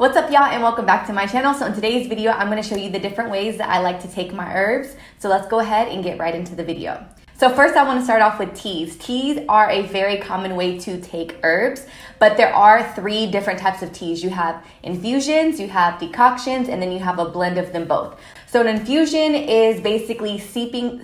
What's up, y'all, and welcome back to my channel. So in today's video, I'm going to show you the different ways that I like to take my herbs. So let's go ahead and get right into the video. So first, I want to start off with teas. Teas are a very common way to take herbs, but there are three different types of teas. You have infusions, you have decoctions, and then you have a blend of them both. So an infusion is basically steeping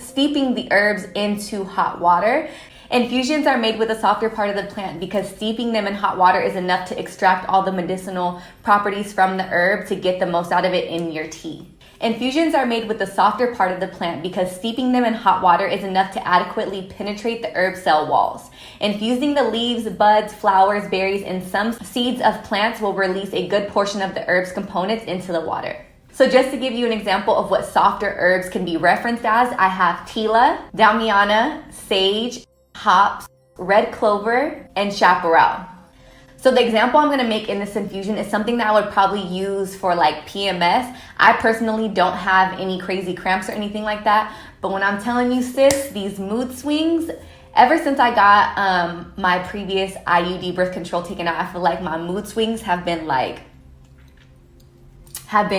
the herbs into hot water. Infusions are made with the softer part of the plant because steeping them in hot water is enough to extract all the medicinal properties from the herb to get the most out of it in your tea. Infusions are made with the softer part of the plant because steeping them in hot water is enough to adequately penetrate the herb cell walls. Infusing the leaves, buds, flowers, berries, and some seeds of plants will release a good portion of the herb's components into the water. So just to give you an example of what softer herbs can be referenced as, I have tila, damiana, sage, hops, red clover, and chaparral. So the example I'm going to make in this infusion is something that I would probably use for like PMS. I personally don't have any crazy cramps or anything like that. But when I'm telling you, sis, these mood swings, ever since I got my previous IUD birth control taken out, I feel like my mood swings have been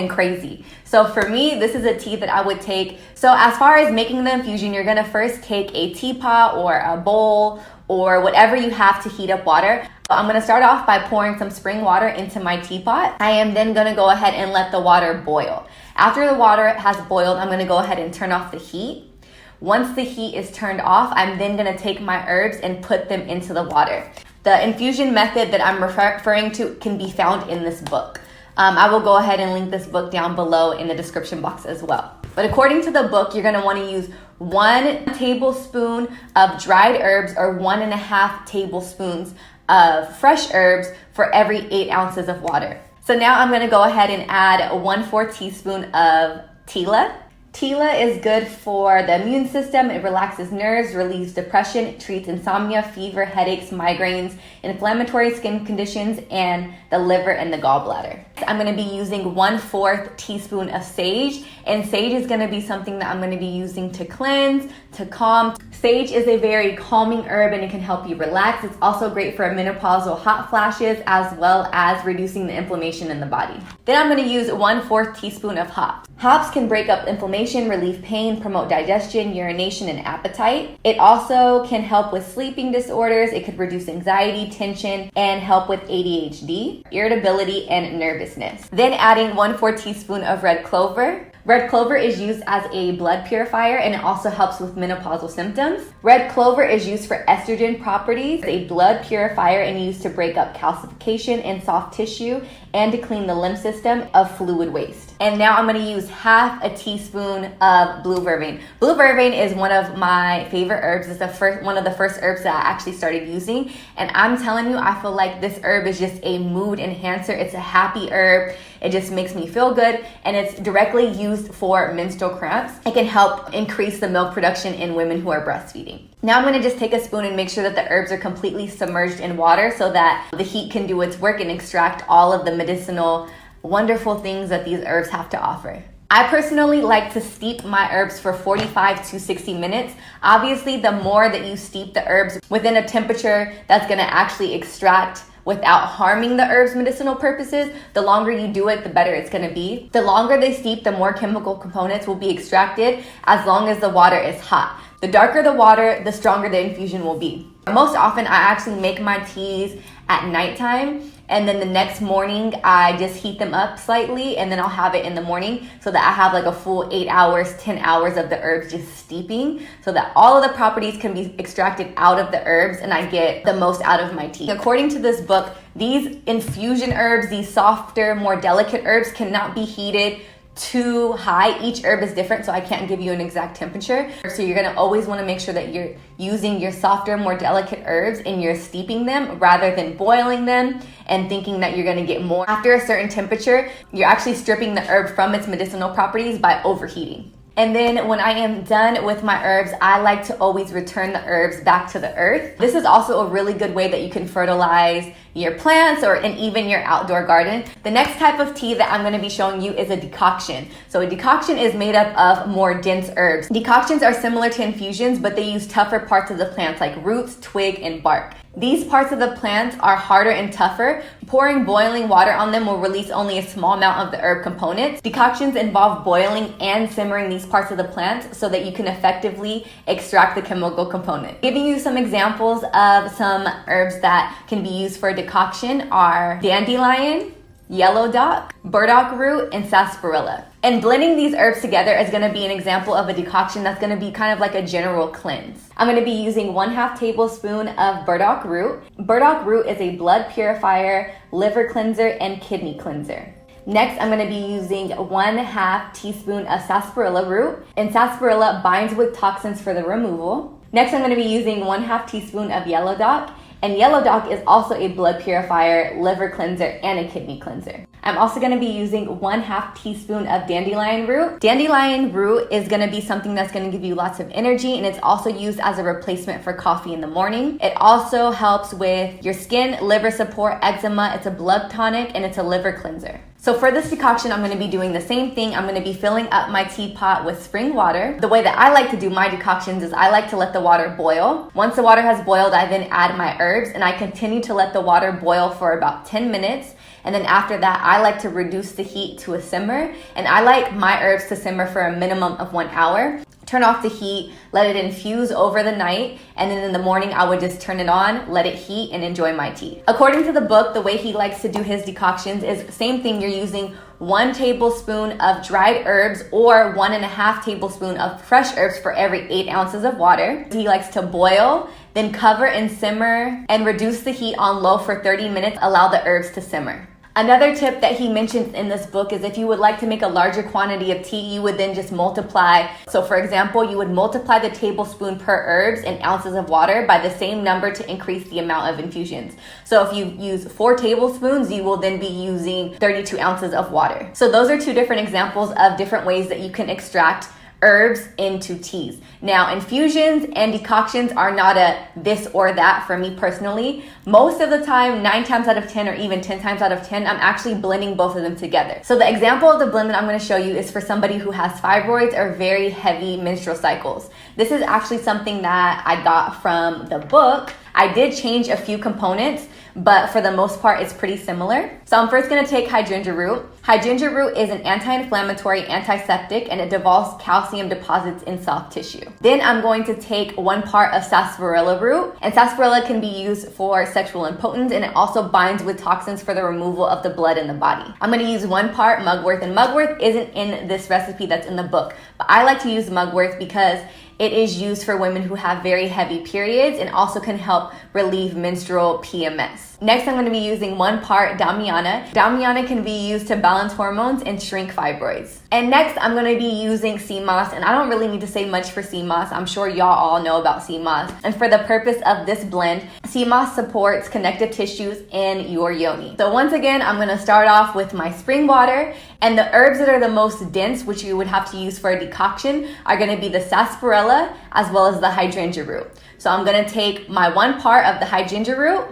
crazy. So for me, this is a tea that I would take. So as far as making the infusion, you're gonna first take a teapot or a bowl or whatever you have to heat up water. I'm gonna start off by pouring some spring water into my teapot. I am then gonna go ahead and let the water boil. After the water has boiled, I'm gonna go ahead and turn off the heat. Once the heat is turned off, I'm then gonna take my herbs and put them into the water. The infusion method that I'm referring to can be found in this book. I will go ahead and link this book down below in the description box as well. But according to the book, you're gonna wanna use 1 tablespoon of dried herbs or 1.5 tablespoons of fresh herbs for every 8 ounces of water. So now I'm gonna go ahead and add 1/4 teaspoon of tila. Tila is good for the immune system. It relaxes nerves, relieves depression, it treats insomnia, fever, headaches, migraines, inflammatory skin conditions, and the liver and the gallbladder. I'm going to be using 1/4 teaspoon of sage, and sage is going to be something that I'm going to be using to cleanse, to calm. Sage is a very calming herb and it can help you relax. It's also great for menopausal hot flashes as well as reducing the inflammation in the body. Then I'm going to use 1/4 teaspoon of hops. Hops can break up inflammation, relieve pain, promote digestion, urination, and appetite. It also can help with sleeping disorders. It could reduce anxiety, tension, and help with ADHD, irritability, and nervousness. Then adding 1/4 teaspoon of red clover. Red clover is used as a blood purifier and it also helps with menopausal symptoms. Red clover is used for estrogen properties, a blood purifier, and used to break up calcification in soft tissue and to clean the lymph system of fluid waste. And now I'm going to use 1/2 teaspoon of blue vervain. Blue vervain is one of my favorite herbs. It's one of the first herbs that I actually started using. And I'm telling you, I feel like this herb is just a mood enhancer. It's a happy herb. It just makes me feel good. And it's directly used for menstrual cramps. It can help increase the milk production in women who are breastfeeding. Now I'm going to just take a spoon and make sure that the herbs are completely submerged in water so that the heat can do its work and extract all of the medicinal, wonderful things that these herbs have to offer. I personally like to steep my herbs for 45 to 60 minutes. Obviously, the more that you steep the herbs within a temperature that's going to actually extract without harming the herb's medicinal purposes, the longer you do it, the better it's going to be. The longer they steep, the more chemical components will be extracted as long as the water is hot. The darker the water, the stronger the infusion will be. Most often, I actually make my teas at nighttime, and then the next morning, I just heat them up slightly, and then I'll have it in the morning so that I have like a full 8 hours, 10 hours of the herbs just steeping so that all of the properties can be extracted out of the herbs and I get the most out of my tea. According to this book, these infusion herbs, these softer, more delicate herbs cannot be heated too high. Each herb is different, so I can't give you an exact temperature. So you're gonna always wanna make sure that you're using your softer, more delicate herbs and you're steeping them rather than boiling them and thinking that you're gonna get more. After a certain temperature, you're actually stripping the herb from its medicinal properties by overheating. And then when I am done with my herbs, I like to always return the herbs back to the earth. This is also a really good way that you can fertilize your plants and even your outdoor garden. The next type of tea that I'm going to be showing you is a decoction. So a decoction is made up of more dense herbs. Decoctions are similar to infusions, but they use tougher parts of the plants like roots, twig, and bark. These parts of the plant are harder and tougher. Pouring boiling water on them will release only a small amount of the herb components. Decoctions involve boiling and simmering these parts of the plant so that you can effectively extract the chemical component. Giving you some examples of some herbs that can be used for decoction are dandelion, yellow dock, burdock root, and sarsaparilla. And blending these herbs together is going to be an example of a decoction that's going to be kind of like a general cleanse. I'm going to be using 1/2 tablespoon of burdock root. Burdock root is a blood purifier, liver cleanser, and kidney cleanser. Next, I'm going to be using 1/2 teaspoon of sarsaparilla root, and sarsaparilla binds with toxins for the removal. Next, I'm going to be using 1/2 teaspoon of yellow dock, and yellow dock is also a blood purifier, liver cleanser, and a kidney cleanser. I'm also going to be using 1/2 teaspoon of dandelion root. Dandelion root is going to be something that's going to give you lots of energy, and it's also used as a replacement for coffee in the morning. It also helps with your skin, liver support, eczema. It's a blood tonic, and it's a liver cleanser. So for this decoction, I'm going to be doing the same thing. I'm going to be filling up my teapot with spring water. The way that I like to do my decoctions is I like to let the water boil. Once the water has boiled, I then add my herbs, and I continue to let the water boil for about 10 minutes. And then after that, I like to reduce the heat to a simmer, and I like my herbs to simmer for a minimum of 1 hour. Turn off the heat, let it infuse over the night, and then in the morning I would just turn it on, let it heat, and enjoy my tea. According to the book, the way he likes to do his decoctions is same thing. You're using 1 tablespoon of dried herbs or 1.5 tablespoon of fresh herbs for every 8 ounces of water. He likes to boil, then cover and simmer, and reduce the heat on low for 30 minutes, allow the herbs to simmer. Another tip that he mentions in this book is if you would like to make a larger quantity of tea, you would then just multiply. So for example, you would multiply the tablespoon per herbs and ounces of water by the same number to increase the amount of infusions. So if you use 4 tablespoons, you will then be using 32 ounces of water. So those are 2 different examples of different ways that you can extract herbs into teas. Now, infusions and decoctions are not a this or that for me personally. Most of the time, 9 times out of 10 or even 10 times out of 10, I'm actually blending both of them together. So the example of the blend that I'm going to show you is for somebody who has fibroids or very heavy menstrual cycles. This is actually something that I got from the book. I did change a few components, but for the most part, it's pretty similar. So I'm first gonna take hydrangea root. Hydrangea root is an anti-inflammatory, antiseptic, and it dissolves calcium deposits in soft tissue. Then I'm going to take 1 part of sarsaparilla root, and sarsaparilla can be used for sexual impotence, and it also binds with toxins for the removal of the blood in the body. I'm gonna use 1 part mugwort, and mugwort isn't in this recipe that's in the book, but I like to use mugwort because it is used for women who have very heavy periods and also can help relieve menstrual PMS. Next, I'm going to be using 1 part Damiana. Damiana can be used to balance hormones and shrink fibroids. And next, I'm going to be using sea moss, and I don't really need to say much for sea moss. I'm sure y'all all know about sea moss. And for the purpose of this blend, sea moss supports connective tissues in your yoni. So once again, I'm going to start off with my spring water, and the herbs that are the most dense, which you would have to use for a decoction, are going to be the sarsaparilla as well as the hydrangea root. So I'm going to take my 1 part of the hydrangea root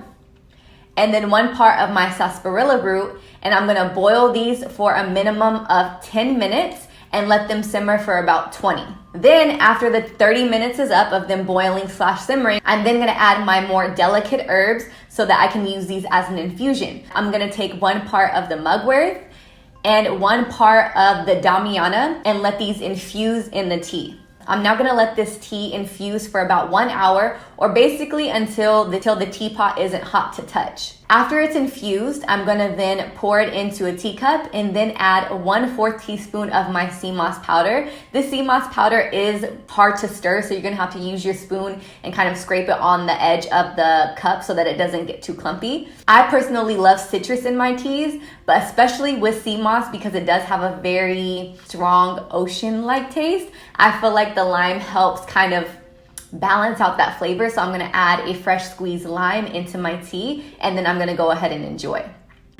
and then 1 part of my sarsaparilla root, and I'm going to boil these for a minimum of 10 minutes and let them simmer for about 20. Then after the 30 minutes is up of them boiling / simmering, I'm then going to add my more delicate herbs so that I can use these as an infusion. I'm going to take 1 part of the mugwort and 1 part of the Damiana and let these infuse in the tea. I'm now going to let this tea infuse for about 1 hour, or basically until the teapot isn't hot to touch. After it's infused, I'm going to then pour it into a teacup and then add 1/4 teaspoon of my sea moss powder. This sea moss powder is hard to stir, so you're going to have to use your spoon and kind of scrape it on the edge of the cup so that it doesn't get too clumpy. I personally love citrus in my teas, but especially with sea moss because it does have a very strong ocean-like taste. I feel like the lime helps kind of balance out that flavor, so I'm going to add a fresh squeezed lime into my tea, and then I'm going to go ahead and enjoy.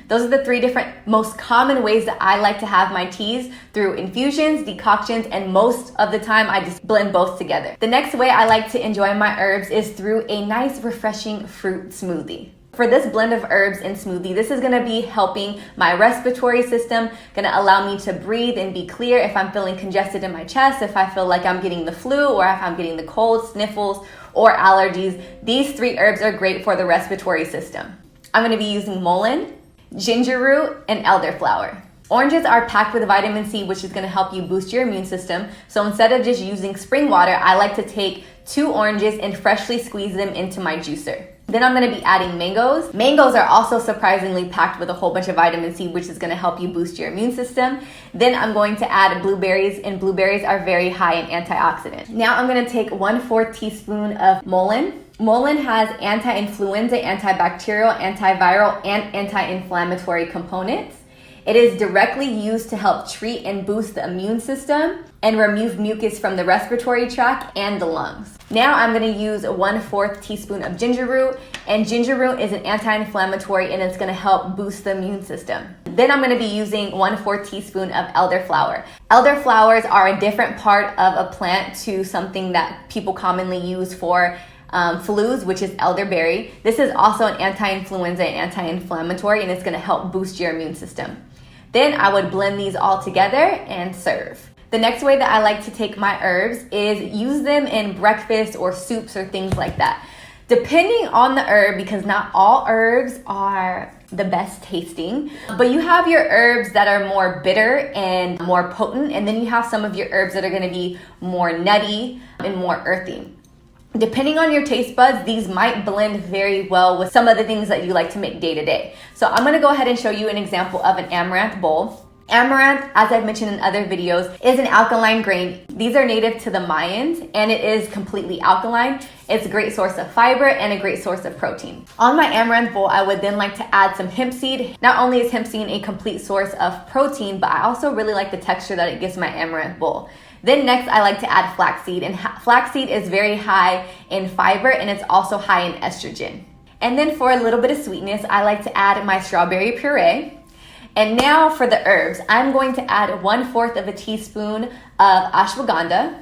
Those are the 3 different most common ways that I like to have my teas, through infusions, decoctions, and most of the time I just blend both together. The next way I like to enjoy my herbs is through a nice refreshing fruit smoothie. For this blend of herbs and smoothie, this is gonna be helping my respiratory system, gonna allow me to breathe and be clear if I'm feeling congested in my chest, if I feel like I'm getting the flu, or if I'm getting the cold, sniffles, or allergies. These 3 herbs are great for the respiratory system. I'm gonna be using mullein, ginger root, and elderflower. Oranges are packed with vitamin C, which is gonna help you boost your immune system. So instead of just using spring water, I like to take 2 oranges and freshly squeeze them into my juicer. Then I'm gonna be adding mangoes. Mangoes are also surprisingly packed with a whole bunch of vitamin C, which is gonna help you boost your immune system. Then I'm going to add blueberries, and blueberries are very high in antioxidants. Now I'm gonna take 1/4 teaspoon of mullein. Mullein has anti-influenza, antibacterial, antiviral, and anti-inflammatory components. It is directly used to help treat and boost the immune system and remove mucus from the respiratory tract and the lungs. Now I'm gonna use 1/4 teaspoon of ginger root, and ginger root is an anti-inflammatory and it's gonna help boost the immune system. Then I'm gonna be using 1/4 teaspoon of elderflower. Elderflowers are a different part of a plant to something that people commonly use for flus, which is elderberry. This is also an anti-influenza and anti-inflammatory, and it's gonna help boost your immune system. Then I would blend these all together and serve. The next way that I like to take my herbs is use them in breakfast or soups or things like that. Depending on the herb, because not all herbs are the best tasting, but you have your herbs that are more bitter and more potent, and then you have some of your herbs that are gonna be more nutty and more earthy. Depending on your taste buds, these might blend very well with some of the things that you like to make day to day. So I'm gonna go ahead and show you an example of an amaranth bowl. Amaranth, as I've mentioned in other videos, is an alkaline grain. These are native to the Mayans, and it is completely alkaline. It's a great source of fiber and a great source of protein. On my amaranth bowl, I would then like to add some hemp seed. Not only is hemp seed a complete source of protein, but I also really like the texture that it gives my amaranth bowl. Then next, I like to add flaxseed, and flaxseed is very high in fiber and it's also high in estrogen. And then for a little bit of sweetness, I like to add my strawberry puree. And now for the herbs, I'm going to add 1/4 of a teaspoon of ashwagandha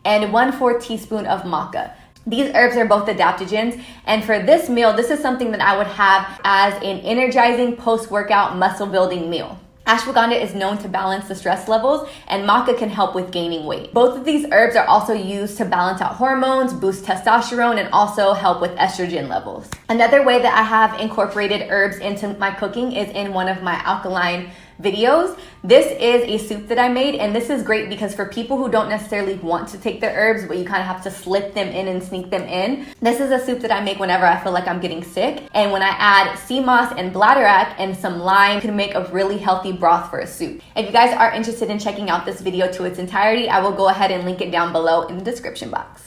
and 1/4 teaspoon of maca. These herbs are both adaptogens, and for this meal, this is something that I would have as an energizing post-workout muscle building meal. Ashwagandha is known to balance the stress levels, and maca can help with gaining weight. Both of these herbs are also used to balance out hormones, boost testosterone, and also help with estrogen levels. Another way that I have incorporated herbs into my cooking is in one of my alkaline videos. This is a soup that I made, and this is great because for people who don't necessarily want to take their herbs, but you kind of have to slip them in and sneak them in, this is a soup that I make whenever I feel like I'm getting sick. And when I add sea moss and bladderwrack and some lime, you can make a really healthy broth for a soup. If you guys are interested in checking out this video to its entirety, I will go ahead and link it down below in the description box.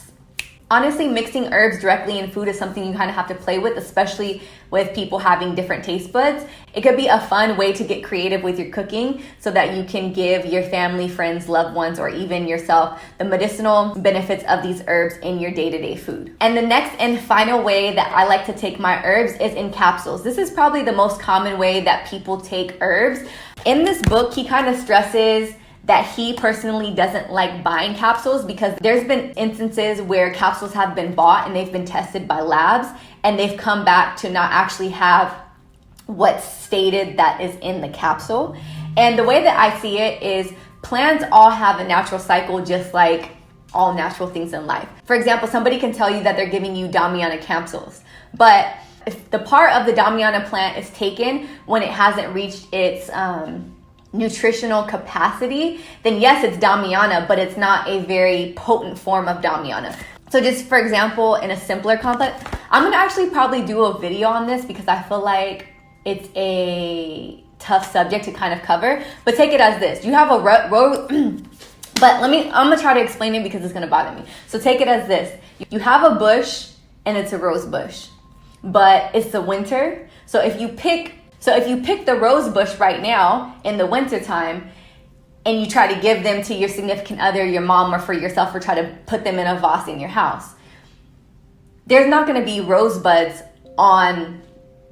Honestly, mixing herbs directly in food is something you kind of have to play with, especially with people having different taste buds. It could be a fun way to get creative with your cooking so that you can give your family, friends, loved ones, or even yourself the medicinal benefits of these herbs in your day-to-day food. And the next and final way that I like to take my herbs is in capsules. This is probably the most common way that people take herbs. In this book, he kind of stresses that he personally doesn't like buying capsules because there's been instances where capsules have been bought and they've been tested by labs and they've come back to not actually have what's stated that is in the capsule. And the way that I see it is plants all have a natural cycle just like all natural things in life. For example, somebody can tell you that they're giving you Damiana capsules, but if the part of the Damiana plant is taken when it hasn't reached its nutritional capacity, then yes, it's Damiana, but it's not a very potent form of Damiana. So just for example, in a simpler complex, I'm gonna actually probably do a video on this because I feel like it's a tough subject to kind of cover, but take it as this. You have a but I'm gonna try to explain it because it's gonna bother me. So take it as this. You have a bush and it's a rose bush, but it's the winter. So if you pick the rose bush right now in the winter time and you try to give them to your significant other, your mom, or for yourself, or try to put them in a vase in your house, there's not going to be rosebuds on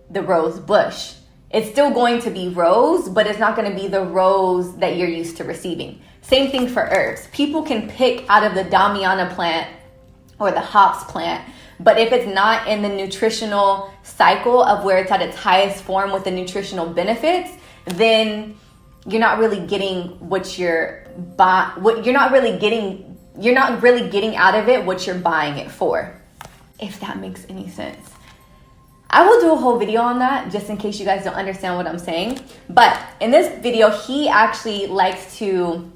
the rose bush. It's still going to be rose, but it's not going to be the rose that you're used to receiving. Same thing for herbs. People can pick out of the Damiana plant or the hops plant. But if it's not in the nutritional cycle of where it's at its highest form with the nutritional benefits, then you're not really getting what you're not really getting out of it what you're buying it for, if that makes any sense. I will do a whole video on that just in case you guys don't understand what I'm saying. But in this video, he actually likes to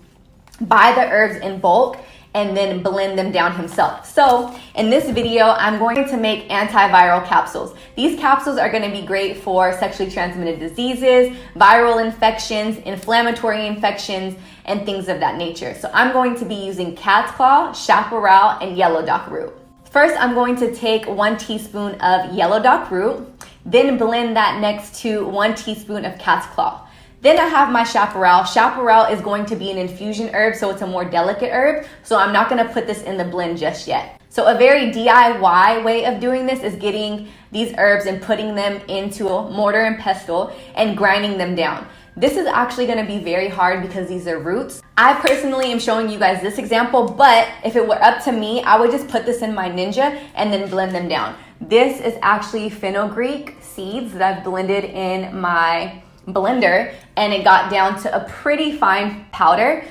buy the herbs in bulk and then blend them down himself. So in this video, I'm going to make antiviral capsules. These capsules are going to be great for sexually transmitted diseases, viral infections, inflammatory infections, and things of that nature. So I'm going to be using cat's claw, chaparral, and yellow dock root. First, I'm going to take 1 teaspoon of yellow dock root, then blend that next to 1 teaspoon of cat's claw. Then I have my chaparral. Chaparral is going to be an infusion herb, so it's a more delicate herb. So I'm not gonna put this in the blend just yet. So a very DIY way of doing this is getting these herbs and putting them into a mortar and pestle and grinding them down. This is actually gonna be very hard because these are roots. I personally am showing you guys this example, but if it were up to me, I would just put this in my Ninja and then blend them down. This is actually fenugreek seeds that I've blended in my blender, and it got down to a pretty fine powder,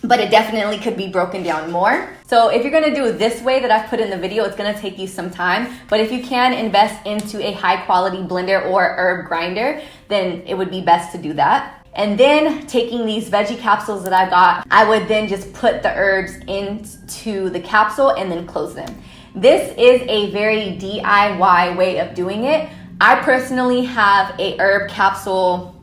but it definitely could be broken down more. So if you're gonna do it this way that I've put in the video, it's gonna take you some time, but if you can invest into a high quality blender or herb grinder, then it would be best to do that. And then taking these veggie capsules that I got, I would then just put the herbs into the capsule and then close them. This is a very DIY way of doing it. I personally have a herb capsule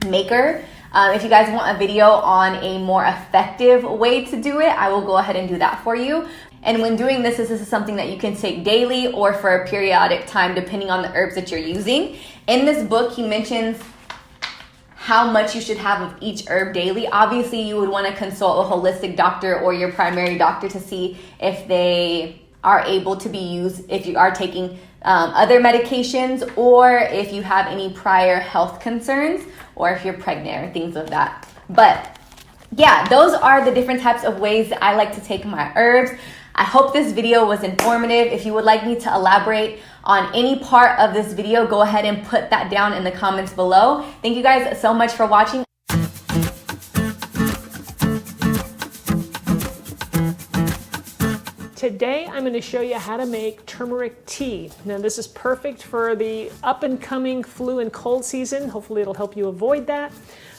maker. If you guys want a video on a more effective way to do it, I will go ahead and do that for you. And when doing this is something that you can take daily or for a periodic time, depending on the herbs that you're using. In this book, he mentions how much you should have of each herb daily. Obviously, you would want to consult a holistic doctor or your primary doctor to see if they are able to be used if you are taking other medications, or if you have any prior health concerns, or if you're pregnant or things of that. But yeah, those are the different types of ways that I like to take my herbs. I hope this video was informative. If you would like me to elaborate on any part of this video, go ahead and put that down in the comments below. Thank you guys so much for watching. Today I'm going to show you how to make turmeric tea. Now this is perfect for the up and coming flu and cold season. Hopefully it'll help you avoid that.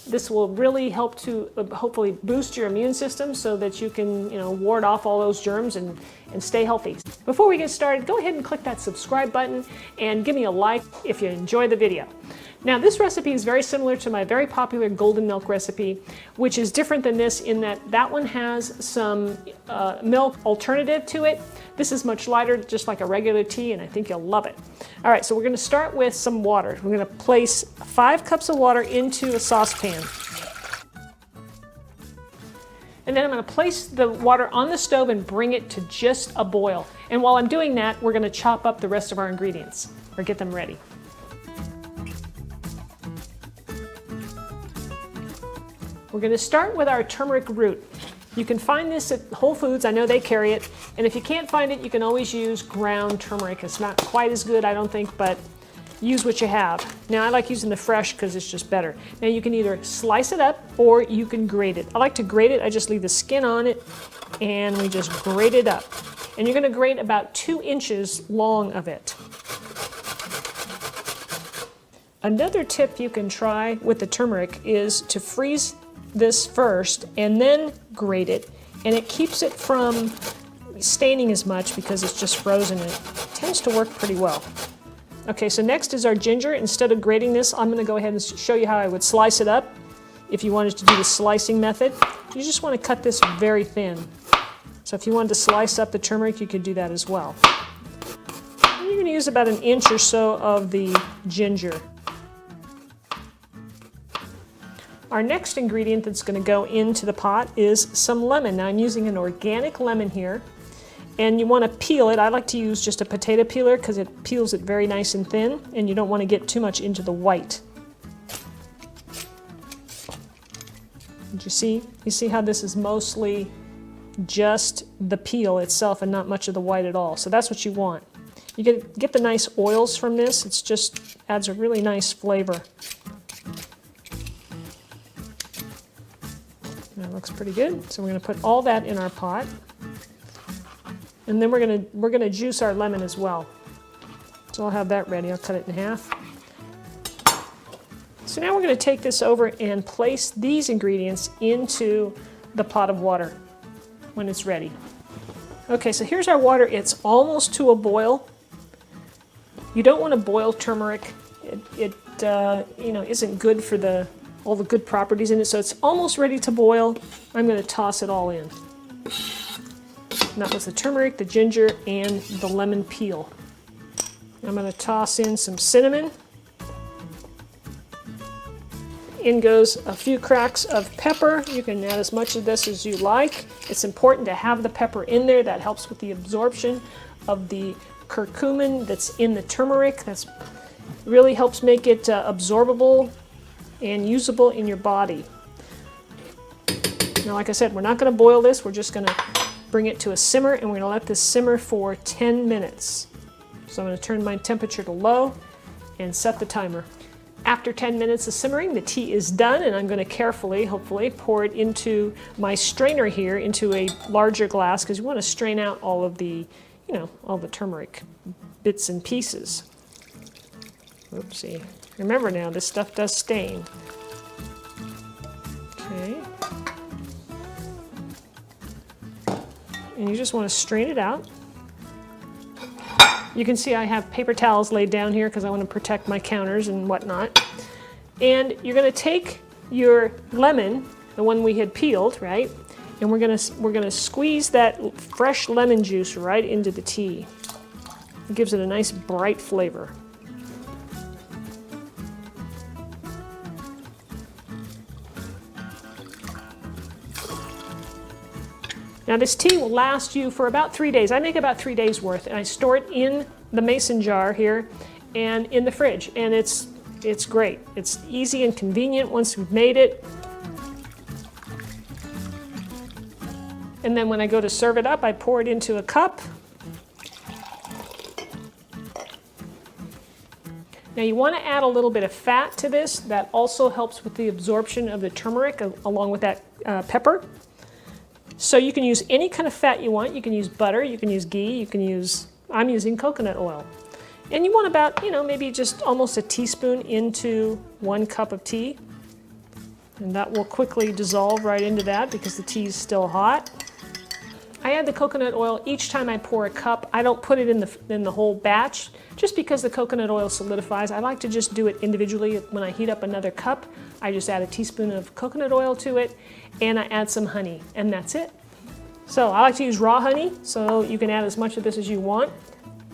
This will really help to hopefully boost your immune system so that you can, ward off all those germs and stay healthy. Before we get started, go ahead and click that subscribe button and give me a like if you enjoy the video. Now this recipe is very similar to my very popular golden milk recipe, which is different than this in that one has some milk alternative to it. This is much lighter, just like a regular tea, and I think you'll love it. All right, so we're going to start with some water. We're going to place 5 cups of water into a saucepan. And then I'm going to place the water on the stove and bring it to just a boil. And while I'm doing that, we're going to chop up the rest of our ingredients, or get them ready. We're going to start with our turmeric root. You can find this at Whole Foods. I know they carry it. And if you can't find it, you can always use ground turmeric. It's not quite as good, I don't think, but use what you have. Now, I like using the fresh because it's just better. Now, you can either slice it up or you can grate it. I like to grate it. I just leave the skin on it and we just grate it up. And you're going to grate about 2 inches long of it. Another tip you can try with the turmeric is to freeze this first and then grate it, and it keeps it from staining as much because it's just frozen, and it tends to work pretty well. Okay, so next is our ginger. Instead of grating this, I'm going to go ahead and show you how I would slice it up. If you wanted to do the slicing method, you just want to cut this very thin. So if you wanted to slice up the turmeric, you could do that as well. And you're going to use about 1 inch or so of the ginger. Our next ingredient that's going to go into the pot is some lemon. Now I'm using an organic lemon here, and you want to peel it. I like to use just a potato peeler because it peels it very nice and thin, and you don't want to get too much into the white. Did you see? You see how this is mostly just the peel itself and not much of the white at all. So that's what you want. You get the nice oils from this. It's just adds a really nice flavor. That looks pretty good. So we're going to put all that in our pot. And then we're gonna juice our lemon as well. So I'll have that ready. I'll cut it in half. So now we're going to take this over and place these ingredients into the pot of water when it's ready. Okay, so here's our water. It's almost to a boil. You don't want to boil turmeric. It isn't good for all the good properties in it. So it's almost ready to boil. I'm going to toss it all in. And that was the turmeric, the ginger, and the lemon peel. I'm going to toss in some cinnamon. In goes a few cracks of pepper. You can add as much of this as you like. It's important to have the pepper in there. That helps with the absorption of the curcumin that's in the turmeric. That really helps make it absorbable and usable in your body. Now, like I said, we're not going to boil this. We're just going to bring it to a simmer, and we're going to let this simmer for 10 minutes. So I'm going to turn my temperature to low and set the timer. After 10 minutes of simmering, the tea is done, and I'm going to carefully, hopefully, pour it into my strainer here into a larger glass, because you want to strain out all of the, all the turmeric bits and pieces. Oopsie. Remember now, this stuff does stain. Okay. And you just want to strain it out. You can see I have paper towels laid down here because I want to protect my counters and whatnot. And you're going to take your lemon, the one we had peeled, right? And we're going to squeeze that fresh lemon juice right into the tea. It gives it a nice bright flavor. Now this tea will last you for about 3 days. I make about 3 days worth, and I store it in the mason jar here and in the fridge, and it's great. It's easy and convenient once we've made it. And then when I go to serve it up, I pour it into a cup. Now you want to add a little bit of fat to this. That also helps with the absorption of the turmeric along with that pepper. So you can use any kind of fat you want. You can use butter, you can use ghee, I'm using coconut oil. And you want about, maybe just almost a teaspoon into 1 cup of tea. And that will quickly dissolve right into that because the tea is still hot. I add the coconut oil each time I pour a cup. I don't put it in the whole batch just because the coconut oil solidifies. I like to just do it individually. When I heat up another cup, I just add a teaspoon of coconut oil to it and I add some honey, and that's it. So I like to use raw honey, so you can add as much of this as you want.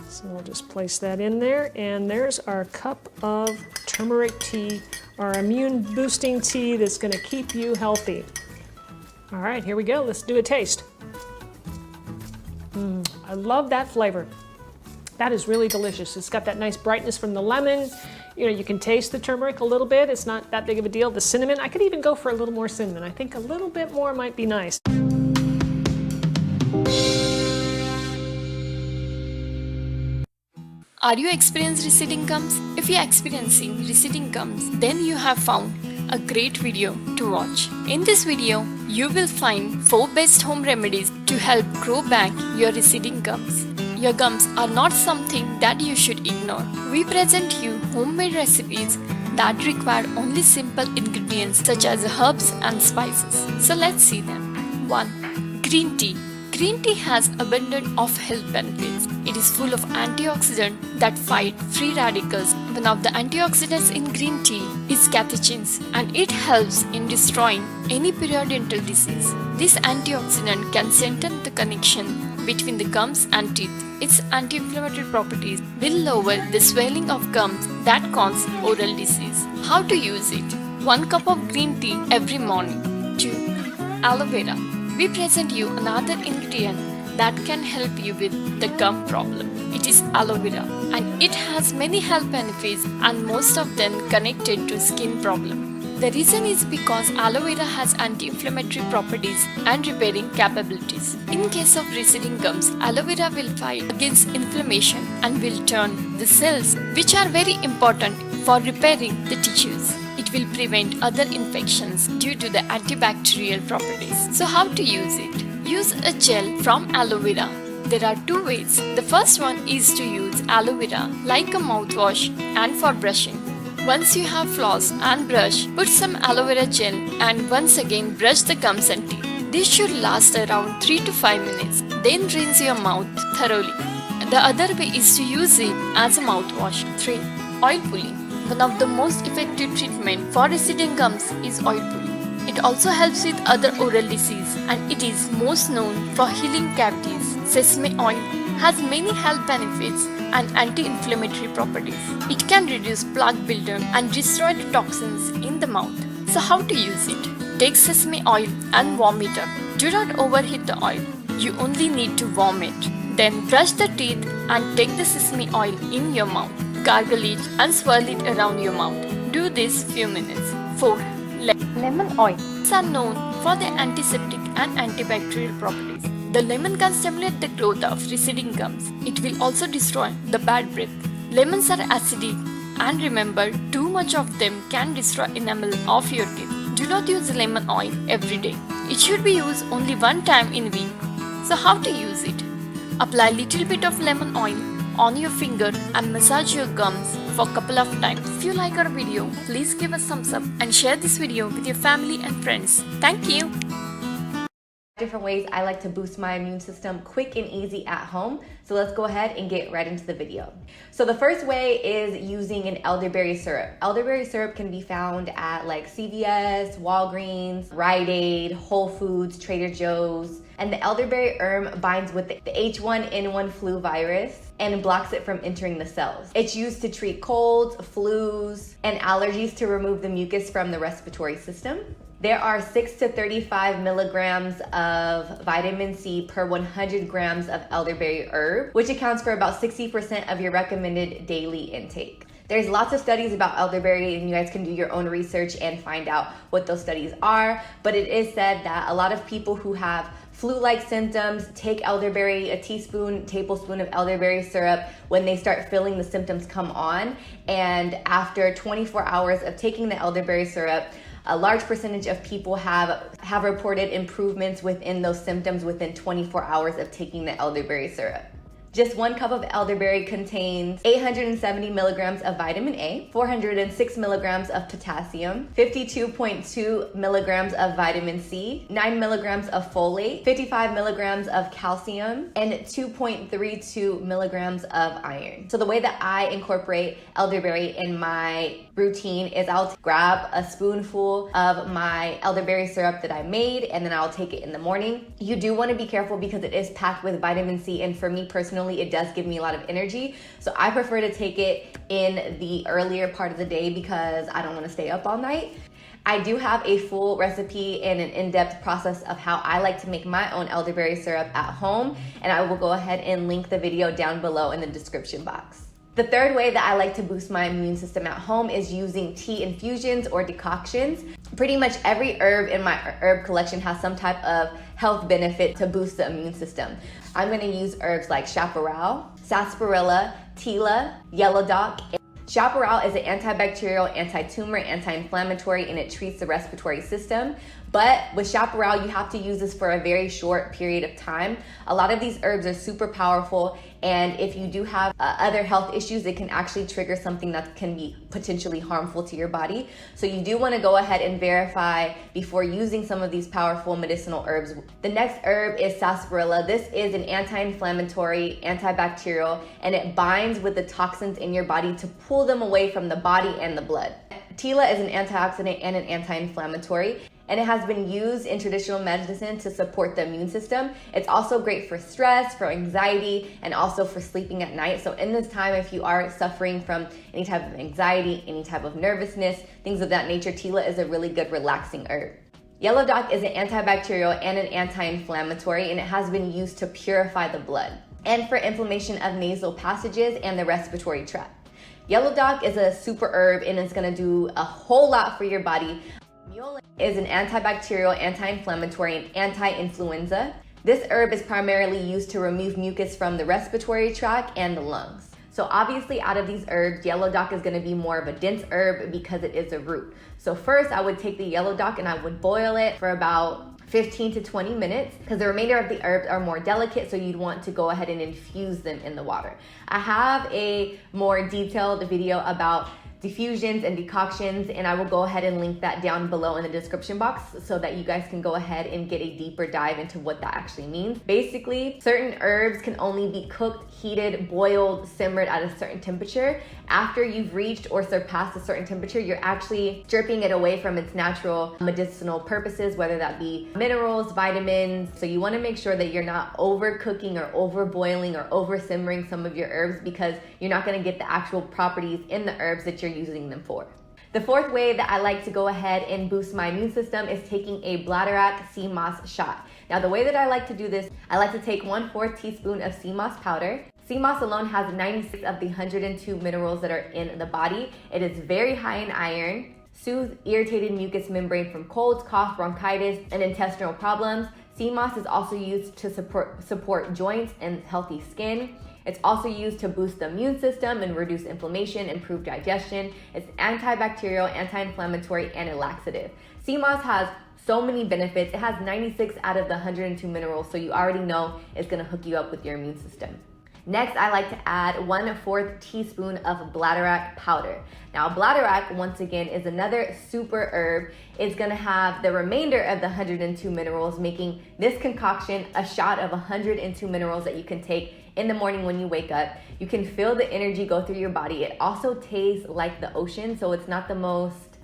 So we'll just place that in there, and there's our cup of turmeric tea, our immune boosting tea that's going to keep you healthy. All right, here we go. Let's do a taste. I love that flavor. That is really delicious. It's got that nice brightness from the lemon. You can taste the turmeric a little bit. It's not that big of a deal. The cinnamon, I could even go for a little more cinnamon. I think a little bit more might be nice. Are you experiencing receding gums? If you are experiencing receding gums, then you have found a great video to watch. In this video, you will find 4 best home remedies to help grow back your receding gums. Your gums are not something that you should ignore. We present you homemade recipes that require only simple ingredients such as herbs and spices. So let's see them. 1. Green tea. Green tea has abundant of health benefits. It is full of antioxidants that fight free radicals. One of the antioxidants in green tea is catechins, and it helps in destroying any periodontal disease. This antioxidant can strengthen the connection between the gums and teeth. Its anti-inflammatory properties will lower the swelling of gums that cause oral disease. How to use it? 1 cup of green tea every morning. 2. Aloe vera. We present you another ingredient that can help you with the gum problem. It is aloe vera, and it has many health benefits, and most of them connected to skin problem. The reason is because aloe vera has anti-inflammatory properties and repairing capabilities. In case of receding gums, aloe vera will fight against inflammation and will turn the cells, which are very important for repairing the tissues. It will prevent other infections due to the antibacterial properties. So how to use it? Use a gel from aloe vera. There are two ways. The first one is to use aloe vera like a mouthwash and for brushing. Once you have floss and brush, put some aloe vera gel and once again brush the gums and teeth. This should last around 3 to 5 minutes. Then rinse your mouth thoroughly. The other way is to use it as a mouthwash. 3. Oil pulling. One of the most effective treatment for receding gums is oil pulling. It also helps with other oral disease and it is most known for healing cavities. Sesame oil has many health benefits and anti-inflammatory properties. It can reduce plaque buildup and destroy the toxins in the mouth. So how to use it? Take sesame oil and warm it up. Do not overheat the oil. You only need to warm it. Then brush the teeth and take the sesame oil in your mouth. Gargle it and swirl it around your mouth. Do this few minutes. 4. Lemon oil. These are known for their antiseptic and antibacterial properties. The lemon can stimulate the growth of receding gums. It will also destroy the bad breath. Lemons are acidic and remember, too much of them can destroy enamel of your teeth. Do not use lemon oil every day. It should be used only one time in a week. So how to use it? Apply little bit of lemon oil on your finger and massage your gums for a couple of times. If you like our video, please give us thumbs up and share this video with your family and friends. Thank you. Different ways I like to boost my immune system quick and easy at home. So let's go ahead and get right into the video. So the first way is using an elderberry syrup. Elderberry syrup can be found at like CVS, Walgreens, Rite Aid, Whole Foods, Trader Joe's. And the elderberry herb binds with the H1N1 flu virus and blocks it from entering the cells. It's used to treat colds, flus, and allergies to remove the mucus from the respiratory system. There are 6 to 35 milligrams of vitamin C per 100 grams of elderberry herb, which accounts for about 60% of your recommended daily intake. There's lots of studies about elderberry and you guys can do your own research and find out what those studies are, but it is said that a lot of people who have flu-like symptoms take elderberry, a tablespoon of elderberry syrup when they start feeling the symptoms come on, and after 24 hours of taking the elderberry syrup, a large percentage of people have reported improvements within those symptoms within 24 hours of taking the elderberry syrup. Just 1 cup of elderberry contains 870 milligrams of vitamin A, 406 milligrams of potassium, 52.2 milligrams of vitamin C, 9 milligrams of folate, 55 milligrams of calcium, and 2.32 milligrams of iron. So the way that I incorporate elderberry in my routine is I'll grab a spoonful of my elderberry syrup that I made and then I'll take it in the morning. You do want to be careful because it is packed with vitamin C, and for me personally, it does give me a lot of energy. So I prefer to take it in the earlier part of the day because I don't want to stay up all night. I do have a full recipe and an in-depth process of how I like to make my own elderberry syrup at home, and I will go ahead and link the video down below in the description box. The third way that I like to boost my immune system at home is using tea infusions or decoctions. Pretty much every herb in my herb collection has some type of health benefit to boost the immune system. I'm going to use herbs like chaparral, sarsaparilla, tila, yellow dock. Chaparral is an antibacterial, anti-tumor, anti-inflammatory, and it treats the respiratory system. But with chaparral, you have to use this for a very short period of time. A lot of these herbs are super powerful, and if you do have other health issues, it can actually trigger something that can be potentially harmful to your body. So you do want to go ahead and verify before using some of these powerful medicinal herbs. The next herb is sarsaparilla. This is an anti-inflammatory, antibacterial, and it binds with the toxins in your body to pull them away from the body and the blood. Tila is an antioxidant and an anti-inflammatory, and it has been used in traditional medicine to support the immune system. It's also great for stress, for anxiety, and also for sleeping at night. So in this time, if you are suffering from any type of anxiety, any type of nervousness, things of that nature, tila is a really good relaxing herb. Yellow dock is an antibacterial and an anti-inflammatory, and it has been used to purify the blood and for inflammation of nasal passages and the respiratory tract. Yellow dock is a super herb and it's gonna do a whole lot for your body. Mullein is an antibacterial, anti-inflammatory, and anti-influenza. This herb is primarily used to remove mucus from the respiratory tract and the lungs. So obviously out of these herbs, yellow dock is gonna be more of a dense herb because it is a root. So first I would take the yellow dock and I would boil it for about 15 to 20 minutes because the remainder of the herbs are more delicate, so you'd want to go ahead and infuse them in the water. I have a more detailed video about diffusions and decoctions, and I will go ahead and link that down below in the description box so that you guys can go ahead and get a deeper dive into what that actually means. Basically, certain herbs can only be cooked, heated, boiled, simmered at a certain temperature. After you've reached or surpassed a certain temperature, you're actually stripping it away from its natural medicinal purposes, whether that be minerals, vitamins. So you want to make sure that you're not overcooking or overboiling or over simmering some of your herbs, because you're not going to get the actual properties in the herbs that you're using them for. The fourth way that I like to go ahead and boost my immune system is taking a bladderwrack sea moss shot. Now the way that I like to do this, I like to take 1/4 teaspoon of sea moss powder. Sea moss alone has 96 of the 102 minerals that are in the body. It is very high in iron, soothes irritated mucous membrane from colds, cough, bronchitis, and intestinal problems. Sea moss is also used to support joints and healthy skin. It's also used to boost the immune system and reduce inflammation, improve digestion. It's antibacterial, anti-inflammatory, and a laxative. Sea moss has so many benefits. It has 96 out of the 102 minerals, so you already know it's gonna hook you up with your immune system. Next, I like to add 1/4 teaspoon of bladderwrack powder. Now, bladderwrack, once again, is another super herb. It's gonna have the remainder of the 102 minerals, making this concoction a shot of 102 minerals that you can take in the morning when you wake up. You can feel the energy go through your body. It also tastes like the ocean, so it's not the most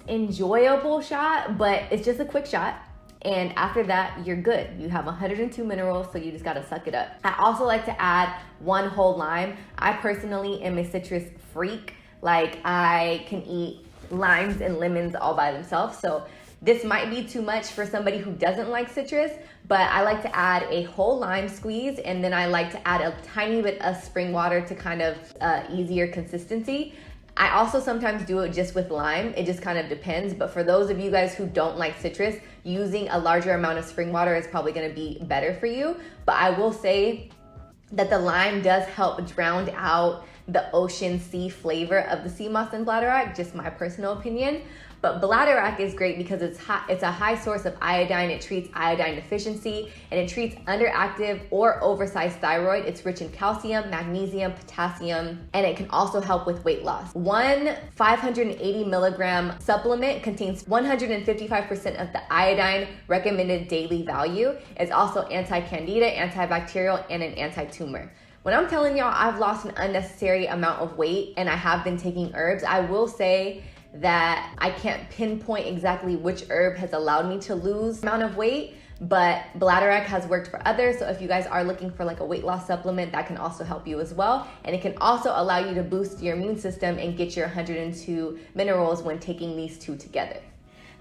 enjoyable shot, but it's just a quick shot. And after that, you're good. You have 102 minerals, so you just gotta suck it up. I also like to add 1 whole lime. I personally am a citrus freak. Like, I can eat limes and lemons all by themselves. So this might be too much for somebody who doesn't like citrus, but I like to add a whole lime squeeze, and then I like to add a tiny bit of spring water to kind of easier consistency. I also sometimes do it just with lime. It just kind of depends. But for those of you guys who don't like citrus, using a larger amount of spring water is probably gonna be better for you. But I will say that the lime does help drown out the ocean sea flavor of the sea moss and bladderwrack, just my personal opinion. But bladderwrack is great because it's a high source of iodine. It treats iodine deficiency, and it treats underactive or oversized thyroid. It's rich in calcium, magnesium, potassium, and it can also help with weight loss. One 580 milligram supplement contains 155% of the iodine recommended daily value. It's also anti-candida, antibacterial, and an anti-tumor. When I'm telling y'all I've lost an unnecessary amount of weight and I have been taking herbs, I will say that I can't pinpoint exactly which herb has allowed me to lose amount of weight, but bladderwrack has worked for others. So if you guys are looking for like a weight loss supplement, that can also help you as well. And it can also allow you to boost your immune system and get your 102 minerals when taking these two together.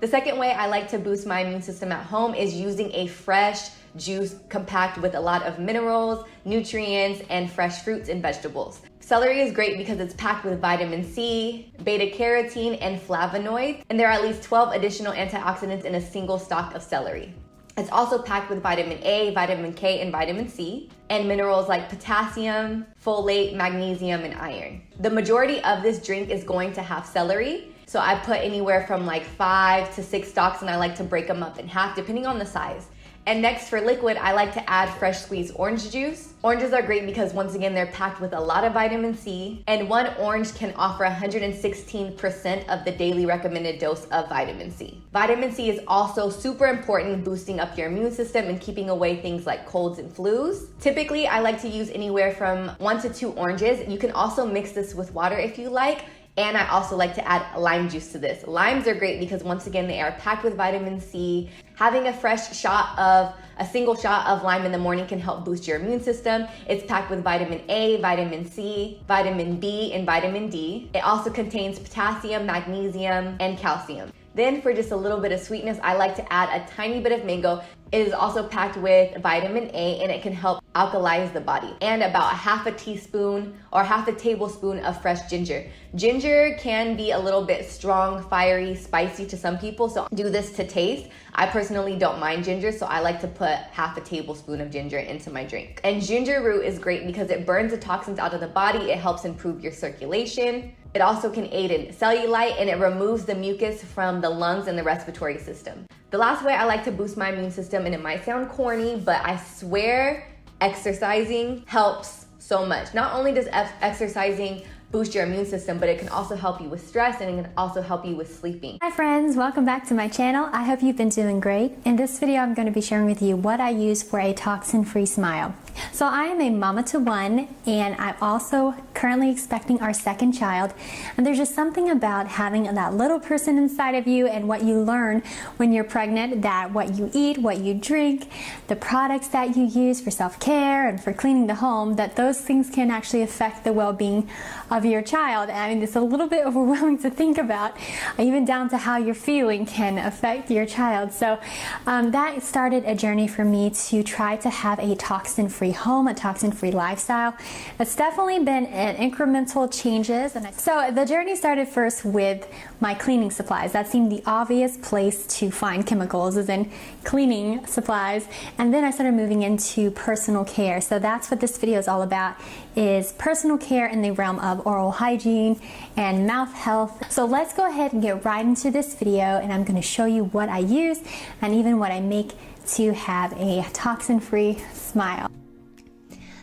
The second way I like to boost my immune system at home is using a fresh juice compact with a lot of minerals, nutrients, and fresh fruits and vegetables. Celery is great because it's packed with vitamin C, beta carotene, and flavonoids, and there are at least 12 additional antioxidants in a single stalk of celery. It's also packed with vitamin A, vitamin K, and vitamin C, and minerals like potassium, folate, magnesium, and iron. The majority of this drink is going to have celery, so I put anywhere from like 5 to 6 stalks, and I like to break them up in half depending on the size. And next, for liquid, I like to add fresh squeezed orange juice. Oranges are great because once again, they're packed with a lot of vitamin C, and one orange can offer 116% of the daily recommended dose of vitamin C. Vitamin C is also super important in boosting up your immune system and keeping away things like colds and flus. Typically, I like to use anywhere from 1 to 2 oranges. You can also mix this with water if you like. And I also like to add lime juice to this. Limes are great because once again, they are packed with vitamin C. Having a single shot of lime in the morning can help boost your immune system. It's packed with vitamin A, vitamin C, vitamin B, and vitamin D. It also contains potassium, magnesium, and calcium. Then for just a little bit of sweetness, I like to add a tiny bit of mango. It is also packed with vitamin A, and it can help alkalize the body. And about half a teaspoon or half a tablespoon of fresh ginger. Ginger can be a little bit strong, fiery, spicy to some people, so do this to taste. I personally don't mind ginger, so I like to put half a tablespoon of ginger into my drink. And ginger root is great because it burns the toxins out of the body. It helps improve your circulation. It also can aid in cellulite, and it removes the mucus from the lungs and the respiratory system. The last way I like to boost my immune system, and it might sound corny, but I swear exercising helps so much. Not only does exercising boost your immune system, but it can also help you with stress, and it can also help you with sleeping. Hi friends, welcome back to my channel. I hope you've been doing great. In this video, I'm going to be sharing with you what I use for a toxin-free smile. So I am a mama to one, and I'm also currently expecting our second child. And there's just something about having that little person inside of you and what you learn when you're pregnant, that what you eat, what you drink, the products that you use for self-care and for cleaning the home, that those things can actually affect the well-being of your child. And I mean, it's a little bit overwhelming to think about, even down to how you're feeling can affect your child. So that started a journey for me to try to have a toxin-free home, a toxin-free lifestyle. It's definitely been an incremental changes. And so the journey started first with my cleaning supplies. That seemed the obvious place to find chemicals, is in cleaning supplies. And then I started moving into personal care. So that's what this video is all about, is personal care in the realm of oral hygiene and mouth health. So let's go ahead and get right into this video, and I'm going to show you what I use and even what I make to have a toxin-free smile.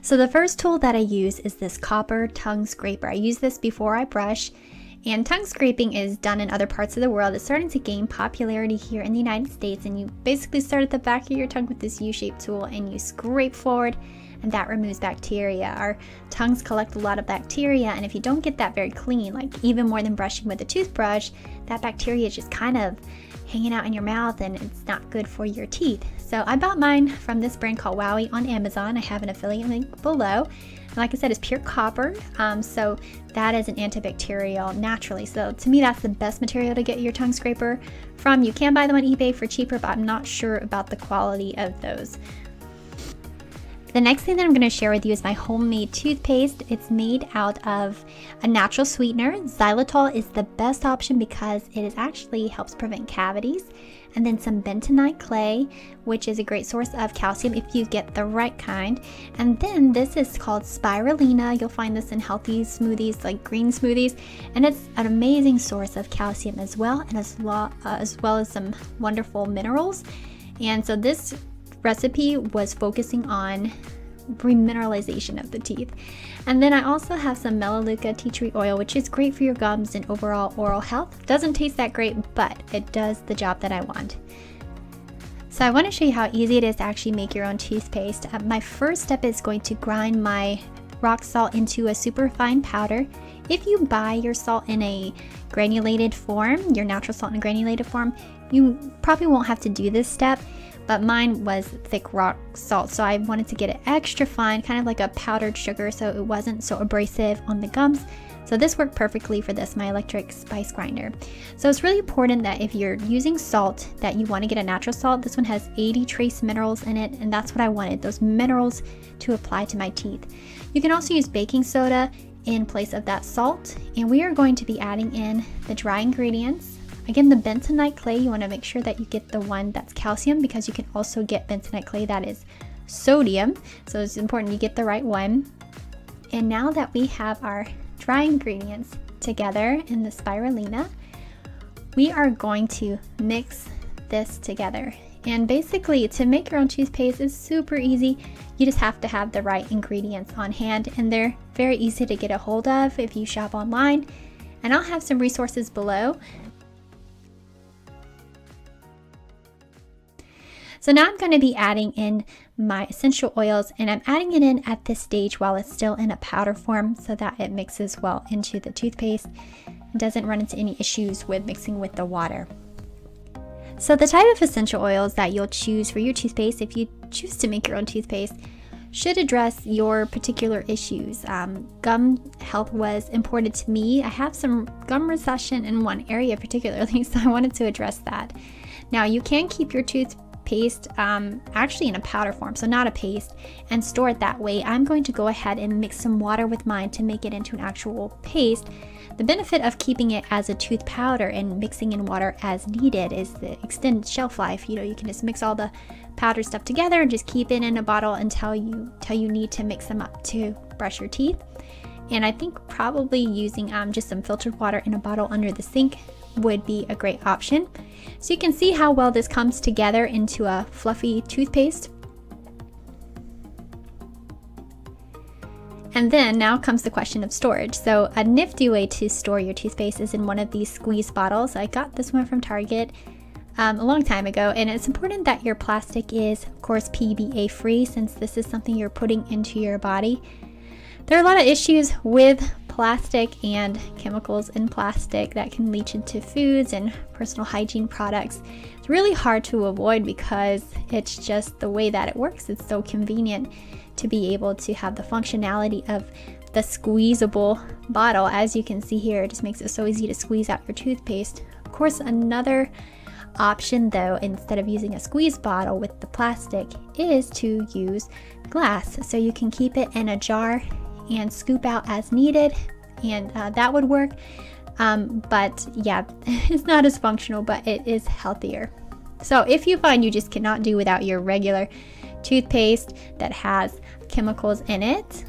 So the first tool that I use is this copper tongue scraper. I use this before I brush, and tongue scraping is done in other parts of the world. It's starting to gain popularity here in the United States, and you basically start at the back of your tongue with this U-shaped tool and you scrape forward, and that removes bacteria. Our tongues collect a lot of bacteria, and if you don't get that very clean, like even more than brushing with a toothbrush, that bacteria is just kind of hanging out in your mouth, and it's not good for your teeth. So I bought mine from this brand called Wowie on Amazon. I have an affiliate link below. And like I said, it's pure copper, so that is an antibacterial naturally. So to me, that's the best material to get your tongue scraper from. You can buy them on eBay for cheaper, but I'm not sure about the quality of those. The next thing that I'm going to share with you is my homemade toothpaste. It's made out of a natural sweetener. Xylitol is the best option because it actually helps prevent cavities. And then some bentonite clay, which is a great source of calcium if you get the right kind. And then this is called spirulina. You'll find this in healthy smoothies, like green smoothies. And it's an amazing source of calcium as well, and as well as some wonderful minerals. And so this recipe was focusing on remineralization of the teeth. And then I also have some Melaleuca tea tree oil, which is great for your gums and overall oral health. Doesn't taste that great, but it does the job that I want. So I want to show you how easy it is to actually make your own toothpaste. My first step is going to grind my rock salt into a super fine powder. If you buy your salt in a granulated form, your natural salt in a granulated form, you probably won't have to do this step. But mine was thick rock salt, so I wanted to get it extra fine, kind of like a powdered sugar, so it wasn't so abrasive on the gums. So this worked perfectly for this, my electric spice grinder. So it's really important that if you're using salt, that you want to get a natural salt. This one has 80 trace minerals in it, and that's what I wanted, those minerals to apply to my teeth. You can also use baking soda in place of that salt, and we are going to be adding in the dry ingredients. Again, the bentonite clay, you want to make sure that you get the one that's calcium, because you can also get bentonite clay that is sodium. So it's important you get the right one. And now that we have our dry ingredients together in the spirulina, we are going to mix this together. And basically, to make your own toothpaste is super easy. You just have to have the right ingredients on hand, and they're very easy to get a hold of if you shop online. And I'll have some resources below. So now I'm going to be adding in my essential oils, and I'm adding it in at this stage while it's still in a powder form so that it mixes well into the toothpaste and doesn't run into any issues with mixing with the water. So the type of essential oils that you'll choose for your toothpaste, if you choose to make your own toothpaste, should address your particular issues. Gum health was important to me. I have some gum recession in one area particularly, so I wanted to address that. Now you can keep your toothpaste toothpaste, actually in a powder form, so not a paste, and store it that way, I'm going to go ahead and mix some water with mine to make it into an actual paste. The benefit of keeping it as a tooth powder and mixing in water as needed is the extended shelf life. You can just mix all the powder stuff together and just keep it in a bottle until you need to mix them up to brush your teeth. And I think probably using just some filtered water in a bottle under the sink would be a great option. So you can see how well this comes together into a fluffy toothpaste. And then now comes the question of storage. So a nifty way to store your toothpaste is in one of these squeeze bottles. I got this one from Target a long time ago, and it's important that your plastic is, of course, PBA free, since this is something you're putting into your body. There are a lot of issues with plastic and chemicals in plastic that can leach into foods and personal hygiene products. It's really hard to avoid because it's just the way that it works. It's so convenient to be able to have the functionality of the squeezable bottle. As you can see here, it just makes it so easy to squeeze out your toothpaste. Of course, another option though, instead of using a squeeze bottle with the plastic, is to use glass. So you can keep it in a jar and scoop out as needed, and that would work. But yeah, it's not as functional, but it is healthier. So if you find you just cannot do without your regular toothpaste that has chemicals in it,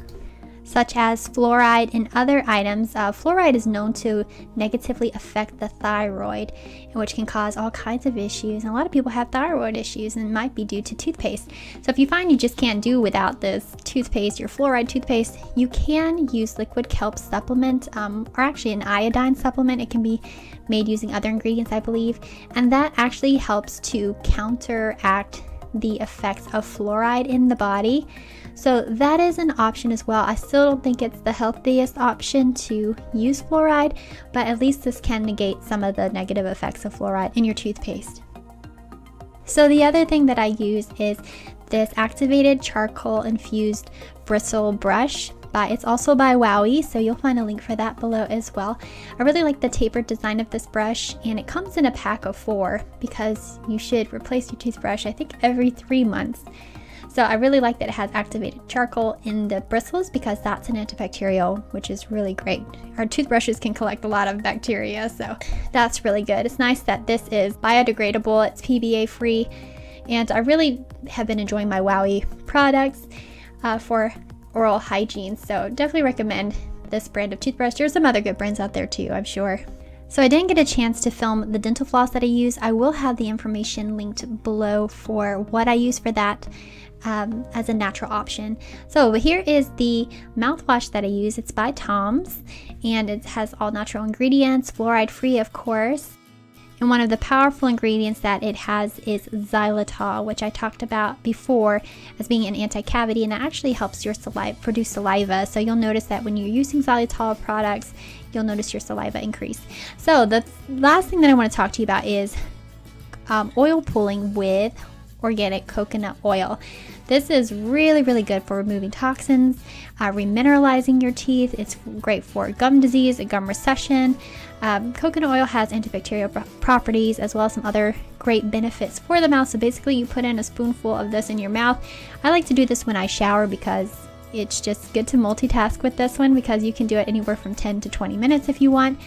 such as fluoride and other items. Fluoride is known to negatively affect the thyroid, which can cause all kinds of issues. And a lot of people have thyroid issues, and it might be due to toothpaste. So if you find you just can't do without this toothpaste, your fluoride toothpaste, you can use liquid kelp supplement, or actually an iodine supplement. It can be made using other ingredients, I believe, and that actually helps to counteract the effects of fluoride in the body. So that is an option as well. I still don't think it's the healthiest option to use fluoride, but at least this can negate some of the negative effects of fluoride in your toothpaste. So the other thing that I use is this activated charcoal infused bristle brush. It's also by Wowie, so you'll find a link for that below as well. I really like the tapered design of this brush, and it comes in a pack of 4 because you should replace your toothbrush, I think, every 3 months. So I really like that it has activated charcoal in the bristles because that's an antibacterial, which is really great. Our toothbrushes can collect a lot of bacteria, so that's really good. It's nice that this is biodegradable, it's PBA free, and I really have been enjoying my Wowie products for oral hygiene, so definitely recommend this brand of toothbrush. There's some other good brands out there too, I'm sure. So I didn't get a chance to film the dental floss that I use. I will have the information linked below for what I use for that as a natural option. So here is the mouthwash that I use. It's by Tom's, and it has all natural ingredients, fluoride free, of course. And one of the powerful ingredients that it has is xylitol, which I talked about before as being an anti-cavity, and it actually helps your saliva produce saliva. So you'll notice that when you're using xylitol products, you'll notice your saliva increase. So the last thing that I want to talk to you about is oil pulling with organic coconut oil. This is really, really good for removing toxins, remineralizing your teeth. It's great for gum disease, gum recession. Coconut oil has antibacterial properties as well as some other great benefits for the mouth. So basically you put in a spoonful of this in your mouth. I like to do this when I shower because it's just good to multitask with this one, because you can do it anywhere from 10 to 20 minutes if you want.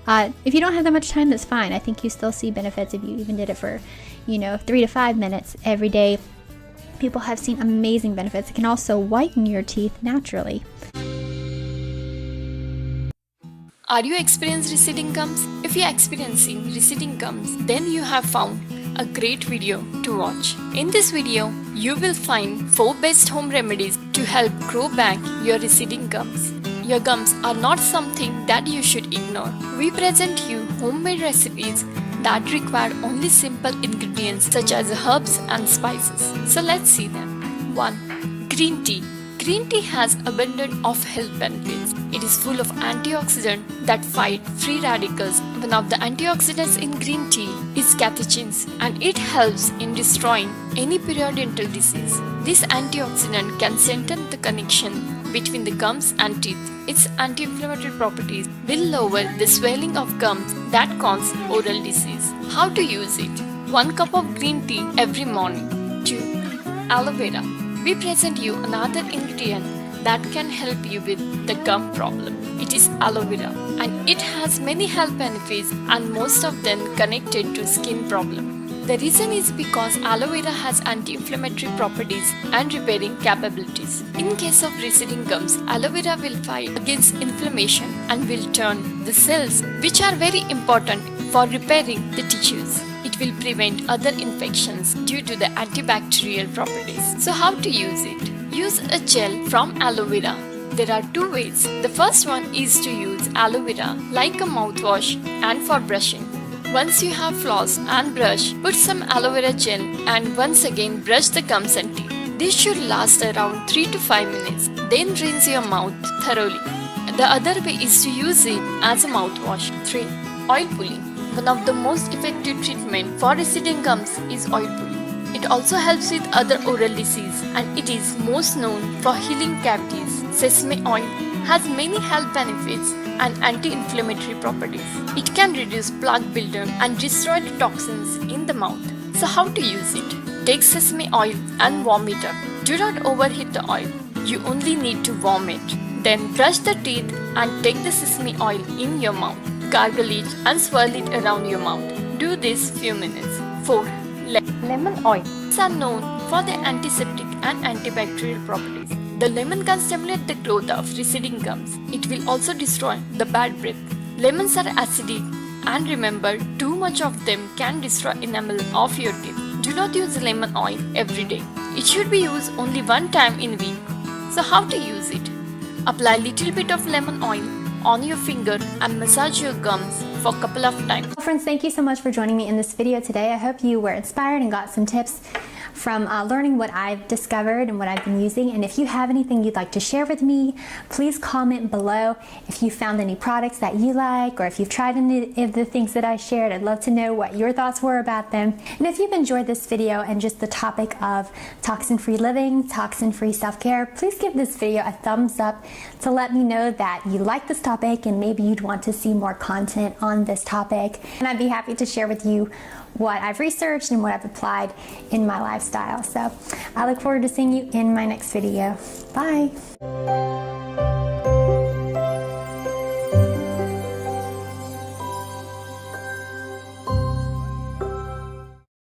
If you don't have that much time, that's fine. I think you still see benefits if you even did it for 3 to 5 minutes every day. People have seen amazing benefits. It can also whiten your teeth naturally. Are you experiencing receding gums? If you're experiencing receding gums, then you have found a great video to watch. In this video, you will find 4 best home remedies to help grow back your receding gums. Your gums are not something that you should ignore. We present you homemade recipes that require only simple ingredients such as herbs and spices. So let's see them. 1. Green tea. Green tea has abundant of health benefits. It is full of antioxidants that fight free radicals. One of the antioxidants in green tea is catechins, and it helps in destroying any periodontal disease. This antioxidant can strengthen the connection between the gums and teeth. Its anti-inflammatory properties will lower the swelling of gums that cause oral disease. How to use it? 1 cup of green tea every morning. 2. Aloe vera. We present you another ingredient that can help you with the gum problem. It is aloe vera, and it has many health benefits, and most of them connected to skin problem. The reason is because aloe vera has anti-inflammatory properties and repairing capabilities. In case of receding gums, aloe vera will fight against inflammation and will turn the cells, which are very important for repairing the tissues. It will prevent other infections due to the antibacterial properties. So how to use it? Use a gel from aloe vera. There are 2 ways. The first one is to use aloe vera like a mouthwash and for brushing. Once you have floss and brush, put some aloe vera gel and once again brush the gums and teeth. This should last around 3 to 5 minutes. Then rinse your mouth thoroughly. The other way is to use it as a mouthwash. 3. Oil pulling. One of the most effective treatment for receding gums is oil pulling. It also helps with other oral disease and it is most known for healing cavities. Sesame oil has many health benefits and anti-inflammatory properties. It can reduce plaque buildup and destroy the toxins in the mouth. So how to use it? Take sesame oil and warm it up. Do not overheat the oil. You only need to warm it. Then brush the teeth and take the sesame oil in your mouth. Gargle it and swirl it around your mouth. Do this few minutes. 4. Lemon oil. These are known for their antiseptic and antibacterial properties. The lemon can stimulate the growth of receding gums. It will also destroy the bad breath. Lemons are acidic, and remember, too much of them can destroy enamel of your teeth. Do not use lemon oil every day. It should be used only 1 time in a week. So how to use it? Apply little bit of lemon oil on your finger and massage your gums for a couple of times. Well, friends, thank you so much for joining me in this video today. I hope you were inspired and got some tips from learning what I've discovered and what I've been using. And if you have anything you'd like to share with me, please comment below. If you found any products that you like, or if you've tried any of the things that I shared, I'd love to know what your thoughts were about them. And if you've enjoyed this video and just the topic of toxin-free living, toxin-free self-care, please give this video a thumbs up to let me know that you like this topic and maybe you'd want to see more content on this topic. And I'd be happy to share with you what I've researched and what I've applied in my lifestyle. So I look forward to seeing you in my next video. Bye.